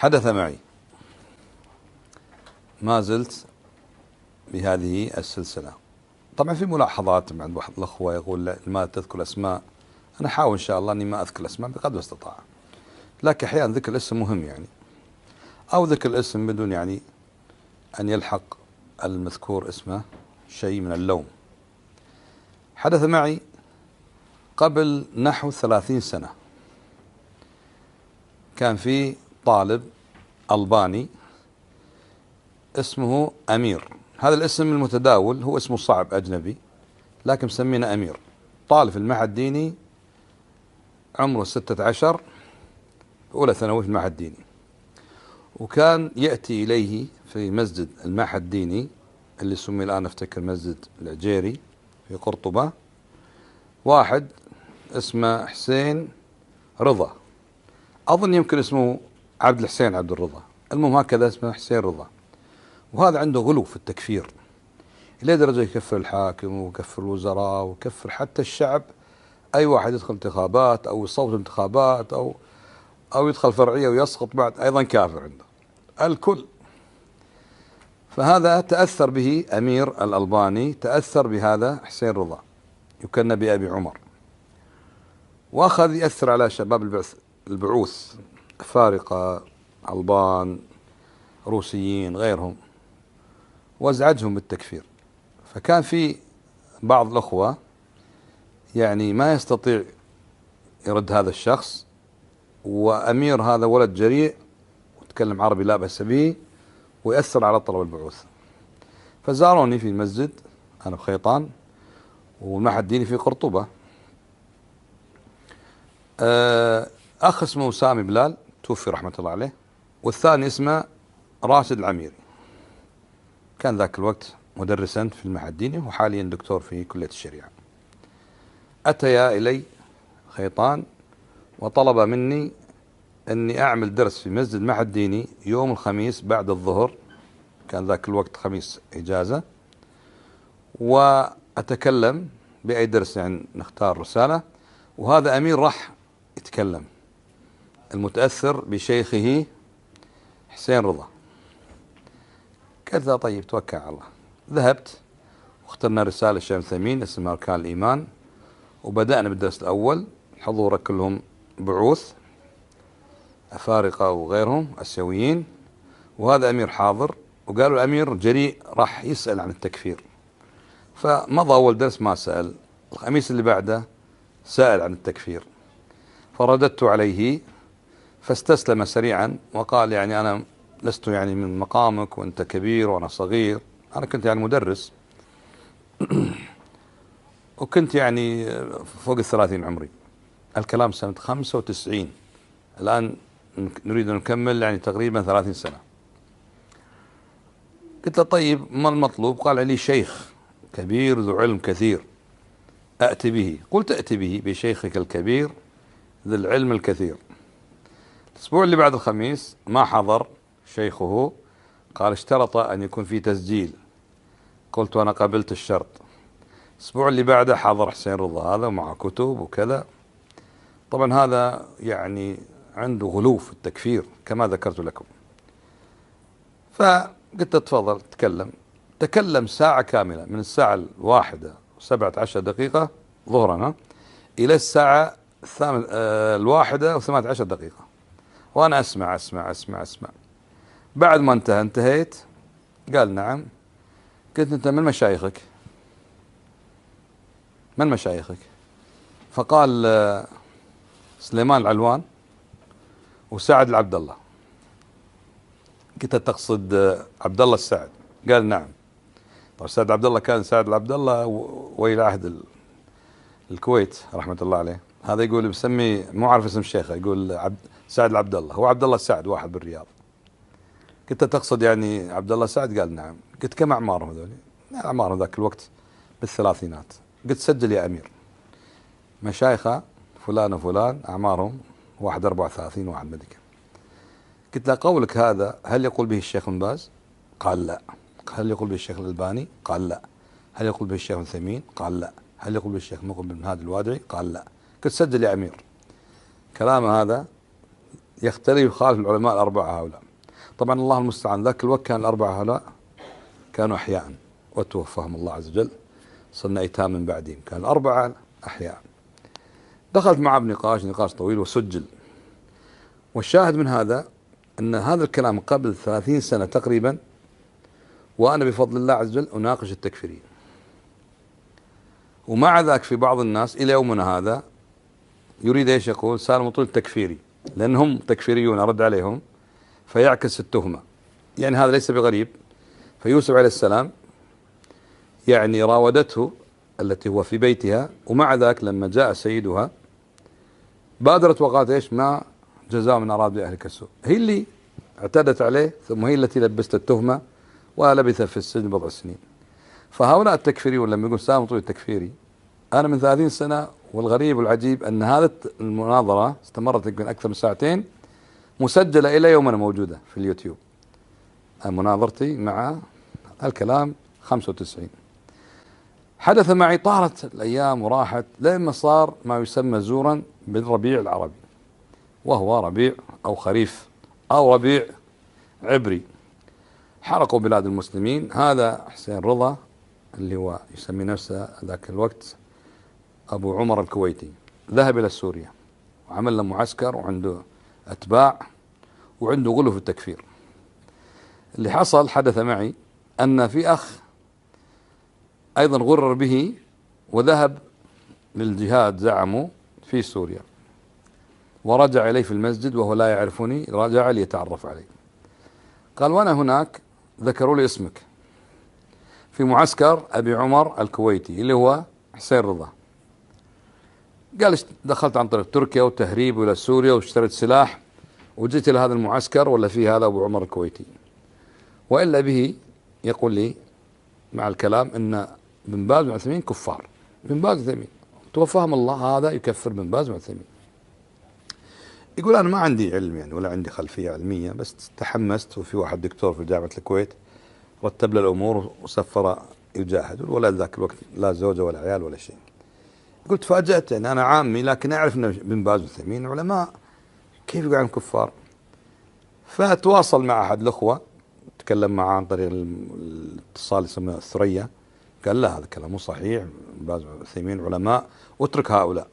حدث معي، ما زلت بهذه السلسلة. طبعا في ملاحظات عند بعض الأخوة يقول ما تذكر الأسماء. أنا أحاول إن شاء الله أني ما أذكر الأسماء بقدر الاستطاعة، لكن أحيانا ذكر الاسم مهم يعني، أو ذكر الاسم بدون يعني أن يلحق المذكور اسمه شيء من اللوم. حدث معي قبل نحو 30 سنة، كان في طالب ألباني اسمه أمير. هذا الاسم المتداول هو اسمه صعب أجنبي، لكن مسمينه أمير. طالب في المعهد الديني، عمره 16، أولى ثانوي في المعهد الديني. وكان يأتي إليه في مسجد المعهد الديني اللي سمي الآن أفتكر مسجد العجيري في قرطبة، واحد اسمه حسين رضا، أظن يمكن اسمه عبد الحسين عبد الرضا، المهم هكذا اسمه حسين رضا. وهذا عنده غلو في التكفير إلى درجة يكفر الحاكم ويكفر الوزراء ويكفر حتى الشعب. أي واحد يدخل انتخابات أو يصوت انتخابات أو يدخل فرعية ويسقط بعد أيضا كافر عنده الكل. فهذا تأثر به أمير الألباني، تأثر بهذا حسين رضا يكنى بأبي عمر، وأخذ يأثر على شباب البعوث أفارقة، ألبان، روسيين غيرهم، وازعجهم بالتكفير. فكان في بعض الأخوة يعني ما يستطيع يرد هذا الشخص، وأمير هذا ولد جريء وتكلم عربي لا بأس به ويأثر على طلب البعوث. فزاروني في المسجد، أنا بخيطان والمعهد الديني في قرطبة. أخ اسمه سامي بلال توفي رحمة الله عليه، والثاني اسمه راشد العميري، كان ذاك الوقت مدرسا في المعهد الديني وحاليا دكتور في كلية الشريعة. أتيا إلي خيطان وطلب مني أني أعمل درس في مسجد المعهد الديني يوم الخميس بعد الظهر، كان ذاك الوقت خميس إجازة، وأتكلم بأي درس يعني نختار رسالة، وهذا أمير راح يتكلم المتأثر بشيخه حسين رضا. قلت له طيب توكل على الله. ذهبت واخترنا رسالة الشيخ ثمين اسمها أركان الإيمان، وبدأنا بالدرس الأول. حضور كلهم بعوث أفارقة وغيرهم آسيويين، وهذا أمير حاضر، وقالوا الأمير جريء راح يسأل عن التكفير. فمضى أول درس ما سأل، الخميس اللي بعده سأل عن التكفير، فرددت عليه فاستسلم سريعا وقال يعني أنا لست يعني من مقامك وأنت كبير وأنا صغير. أنا كنت يعني مدرس وكنت يعني فوق 30 عمري، الكلام سنة 95، الآن نريد أن نكمل يعني تقريبا 30 سنة. قلت له طيب ما المطلوب؟ قال لي شيخ كبير ذو علم كثير أأتي به. قلت أأتي به بشيخك الكبير ذي العلم الكثير. الأسبوع اللي بعد الخميس ما حضر شيخه، قال اشترط أن يكون في تسجيل. قلت وأنا قبلت الشرط. الأسبوع اللي بعده حضر حسين رضا هذا ومع كتب وكذا. طبعا هذا يعني عنده غلو في التكفير كما ذكرت لكم. فقلت تفضل تكلم ساعة كاملة، من الساعة 1:17 ظهرا إلى الساعة 1:18. وأنا أسمع أسمع أسمع أسمع. بعد ما انتهيت قال نعم. قلت أنت من مشايخك؟ من مشايخك؟ فقال سليمان العلوان وسعد العبد الله. قلت تقصد عبد الله السعد؟ قال نعم. طيب سعد عبد الله كان سعد العبد الله ولي عهد الكويت رحمة الله عليه. هذا يقول بسمي مو عارف اسم الشيخ، يقول سعد العبد الله، هو عبد الله السعد واحد بالرياض. قلت تقصد يعني عبد الله السعد؟ قال نعم. قلت كم أعمارهم هذول؟ أعمارهم ذاك الوقت بالثلاثينات. قلت سجل يا أمير مشايخة فلان وفلان أعمارهم 34 واحد مدري كم. قلت له قولك هذا هل يقول به الشيخ بن باز؟ قال لا. هل يقول به الشيخ الألباني؟ قال لا. هل يقول به الشيخ ثمين؟ قال لا. هل يقول به الشيخ مقبل بن هادي الوادعي؟ قال لا. قلت سجل يا أمير. كلام هذا يختلف يخالف العلماء الأربعة هؤلاء. طبعا الله المستعان، ذاك الوقت كان الأربعة هؤلاء كانوا أحياء وتوفاهم الله عز وجل، صرنا أيتام من بعدهم، كان الأربعة أحياء. دخلت معه نقاش طويل وسجل. والشاهد من هذا أن هذا الكلام قبل 30 سنة تقريبا، وأنا بفضل الله عز وجل أناقش التكفيريين. ومع ذلك في بعض الناس إلى يومنا هذا يريد ايش يقول؟ سالم المطويل تكفيري، لأنهم تكفيريون، أرد عليهم فيعكس التهمة. يعني هذا ليس بغريب. فيوسف عليه السلام يعني راودته التي هو في بيتها، ومع ذلك لما جاء سيدها بادرت وقالت ايش؟ ما جزاء من أراد بأهلك السوء. هي اللي اعتدت عليه، ثم هي التي لبست التهمة ولبث في السجن بضع سنين. فهؤلاء التكفيريون لما يقول سالم المطويل تكفيري، أنا من 30 سنة، والغريب والعجيب أن هذه المناظرة استمرت يمكن أكثر من ساعتين، مسجلة إلى يومنا موجودة في اليوتيوب. مناظرتي مع الكلام 95. حدث معي، طارت الأيام وراحت لما صار ما يسمى زورا بالربيع العربي، وهو ربيع أو خريف أو ربيع عبري. حرقوا بلاد المسلمين. هذا حسين رضا اللي هو يسمي نفسه ذاك الوقت أبو عمر الكويتي، ذهب إلى سوريا وعمل له معسكر وعنده أتباع وعنده غلو في التكفير. اللي حصل حدث معي أن في أخ أيضا غرر به وذهب للجهاد زعموا في سوريا، ورجع إليه في المسجد وهو لا يعرفني، رجع ليتعرف علي. قال وأنا هناك ذكروا لي اسمك في معسكر أبي عمر الكويتي اللي هو حسين رضا. قال دخلت عن طريق تركيا وتهريب إلى سوريا واشتريت سلاح وجيت إلى هذا المعسكر ولا فيه هذا أبو عمر الكويتي. وإلا به يقول لي مع الكلام أن بن باز وعثيمين كفار. بن باز وعثيمين توفاهم الله، هذا يكفر بن باز وعثيمين. يقول أنا ما عندي علم يعني ولا عندي خلفية علمية، بس تحمست، وفي واحد دكتور في جامعة الكويت رتب له الأمور وسفر يجاهد، الولد ذاك الوقت لا زوجة ولا عيال ولا شيء. قلت تفاجأت، يعني أنا عامي لكن أعرف أن بن باز وعثيمين علماء، كيف يقول عنهم كفار؟ فتواصل مع أحد الأخوة، تكلم معه عن طريق الاتصال يسمى الثريا، قال لا هذا كلام مو صحيح، بن باز وعثيمين علماء واترك هؤلاء.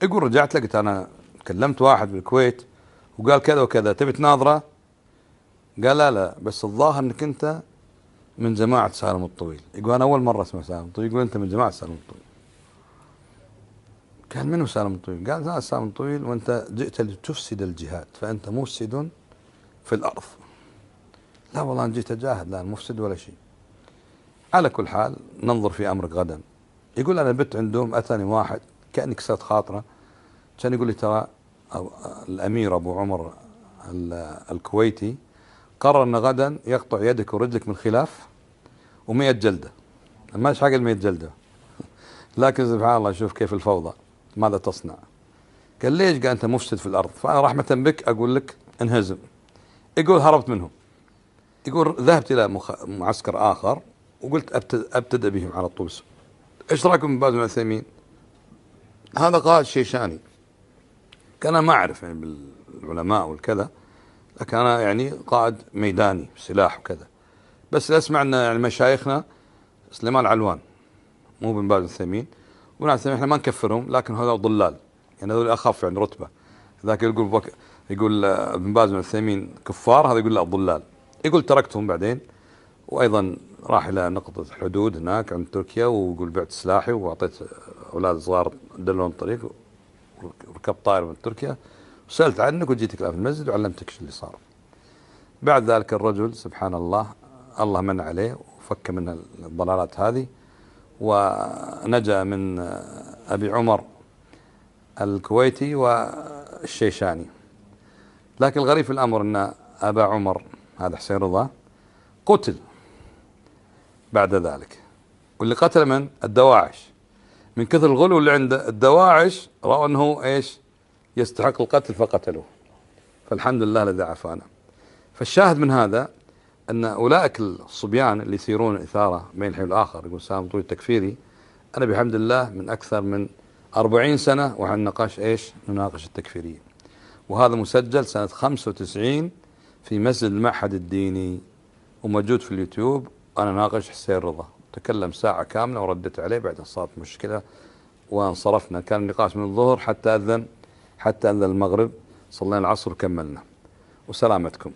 يقول رجعت لقيت أنا كلمت واحد بالكويت وقال كذا وكذا، تبي تناظره؟ قال لا بس الظاهر انك انت من جماعة سالم الطويل. يقول انا اول مرة اسمع سالم الطويل. يقول انت من جماعة سالم الطويل. قال منو سالم الطويل؟ قال لا سالم الطويل وانت جئت لتفسد الجهاد فانت مفسد في الارض. لا والله انا جيت اجاهد، لا مفسد ولا شيء. على كل حال ننظر في امرك غدا. يقول انا بت عندهم، اتاني واحد كاني كسرت خاطره، كان يقول لي ترى الامير ابو عمر الكويتي قرر ان غدا يقطع يدك ورجلك من خلاف و100 جلده. ما حق 100 جلده، لكن سبحان الله شوف كيف الفوضى، ماذا تصنع؟ قال ليش؟ قال انت مفسد في الارض، فانا رحمه بك اقول لك انهزم. يقول هربت منهم. يقول ذهبت الى معسكر اخر وقلت ابتدأ بهم على طول. ايش رايكم بن باز بن عثيمين؟ هذا قائد شيشاني، كان انا ما اعرف يعني بالعلماء والكذا، لكن انا يعني قائد ميداني سلاح وكذا. بس اسمع ان يعني مشايخنا سليمان العلوان، مو بن باز العثيمين، وبن عثيمين احنا ما نكفرهم، لكن هذول ضلال، يعني هذول اخف يعني رتبه. ذاك يقول بن باز بن عثيمين كفار، هذا يقول لا ضلال. يقول تركتهم بعدين، وايضا راح الى نقطه الحدود هناك عند تركيا، ويقول بعت سلاحي واعطيت اولاد صغار دلهم الطريق، وركبت طائره من تركيا وسالت عنك وجيتك الان في المسجد وعلمتك ايش اللي صار. بعد ذلك الرجل سبحان الله، الله من عليه وفك من الضلالات هذه ونجا من ابي عمر الكويتي والشيشاني. لكن الغريب في الامر ان ابا عمر هذا حسين رضا قتل بعد ذلك، واللي قتل من؟ الدواعش. من كثر الغلو اللي عند الدواعش رأوا انه ايش؟ يستحق القتل فقتلوه. فالحمد لله الذي عافانا. فالشاهد من هذا ان اولئك الصبيان اللي يثيرون اثاره بين الحين والاخر، يقول سالم طويل تكفيري، انا بحمد الله من اكثر من 40 سنه ونناقش ايش؟ نناقش التكفيريين. وهذا مسجل سنة 95 في مسجد المعهد الديني، وموجود في اليوتيوب. أنا ناقش حسين رضا، تكلم ساعة كاملة وردت عليه، بعدها صارت مشكلة وانصرفنا. كان النقاش من الظهر حتى أذن المغرب، صلينا العصر وكملنا. وسلامتكم.